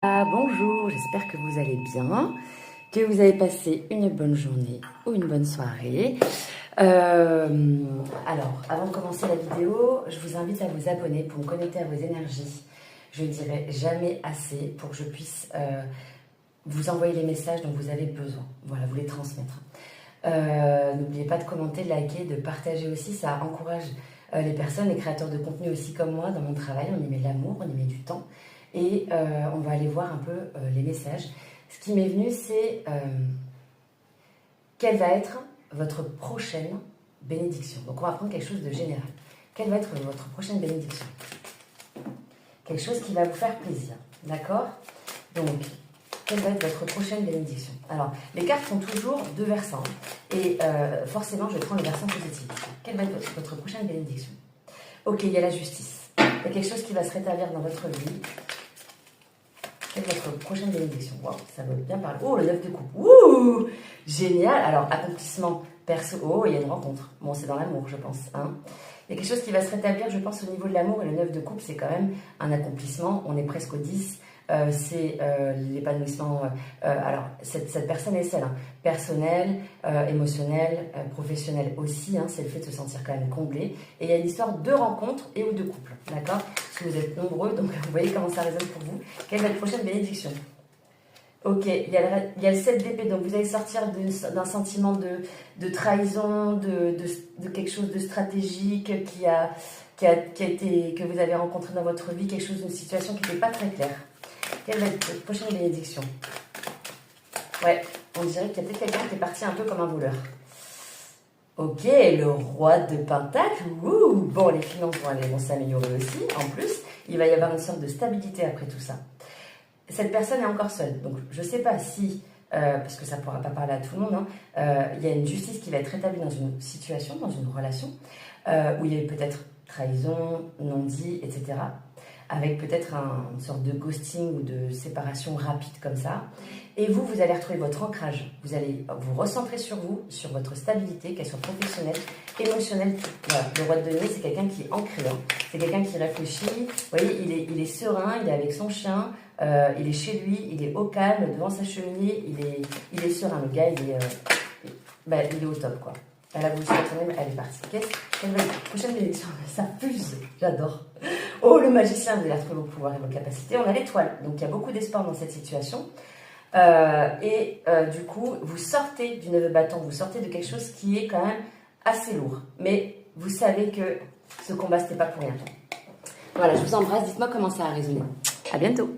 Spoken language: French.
Bonjour, j'espère que vous allez bien, que vous avez passé une bonne journée ou une bonne soirée. Alors, avant de commencer la vidéo, je vous invite à vous abonner pour me connecter à vos énergies. Je ne dirai jamais assez pour que je puisse vous envoyer les messages dont vous avez besoin. Voilà, vous les transmettre. N'oubliez pas de commenter, de liker, de partager aussi, ça encourage les personnes, les créateurs de contenu aussi comme moi dans mon travail. On y met de l'amour, on y met du temps. Et on va aller voir un peu les messages. Ce qui m'est venu, c'est quelle va être votre prochaine bénédiction. Donc on va prendre quelque chose de général. Quelle va être votre prochaine bénédiction? Quelque chose qui va vous faire plaisir. D'accord? Donc, quelle va être votre prochaine bénédiction? Alors, les cartes font toujours deux versants. Et forcément, je prends le versant positif. Quelle va être votre prochaine bénédiction? Ok, il y a la justice. Il y a quelque chose qui va se rétablir dans votre vie. Quelle est votre prochaine bénédiction? Wow, ça va bien parler. Oh, le 9 de coupe. Ouh, génial. Alors, accomplissement perso. Oh, il y a une rencontre. Bon, c'est dans l'amour, je pense. Hein. Il y a quelque chose qui va se rétablir, je pense, au niveau de l'amour. Et le 9 de coupe, c'est quand même un accomplissement. On est presque au 10. C'est l'épanouissement. Alors, cette personne est celle, hein, personnelle, émotionnelle, professionnelle aussi. Hein, c'est le fait de se sentir quand même comblé. Et il y a une histoire de rencontre et ou de couple. D'accord? Parce que vous êtes nombreux, donc vous voyez comment ça résonne pour vous. Quelle est votre prochaine bénédiction? Ok, il y a le 7 d'épée, donc vous allez sortir d'un sentiment de trahison, de quelque chose de stratégique qui a été, que vous avez rencontré dans votre vie, quelque chose, d'une situation qui n'était pas très claire. Quelle va être votre prochaine bénédiction? Ouais, on dirait qu'il y a peut-être quelqu'un qui est parti un peu comme un voleur. Ok, le roi de Pentacle. Ouh, bon, les finances vont s'améliorer aussi. En plus, il va y avoir une sorte de stabilité après tout ça. Cette personne est encore seule. Donc, je ne sais pas si, parce que ça ne pourra pas parler à tout le monde, hein, il y a une justice qui va être établie dans une situation, dans une relation, où il y a peut-être trahison, non-dit, etc. Avec peut-être une sorte de ghosting ou de séparation rapide comme ça. Et vous allez retrouver votre ancrage. Vous allez vous recentrer sur vous, sur votre stabilité, qu'elle soit professionnelle, émotionnelle. Voilà. Le roi de denier, c'est quelqu'un qui est ancré. Hein. C'est quelqu'un qui réfléchit. Vous voyez, il est serein, il est avec son chien, il est chez lui, il est au calme, devant sa cheminée, il est serein. Le gars, il est au top, quoi. Elle a voulu se retourner, elle est partie. Quelle va être la prochaine bénédiction? Ça fuse, j'adore. Oh, le magicien, vous allez retrouver vos pouvoirs et vos capacités. On a l'étoile, donc il y a beaucoup d'espoir dans cette situation. Du coup, vous sortez du 9 de bâton, vous sortez de quelque chose qui est quand même assez lourd. Mais vous savez que ce combat, c'était pas pour rien. Voilà, je vous embrasse. Dites-moi comment ça a résonné. À bientôt.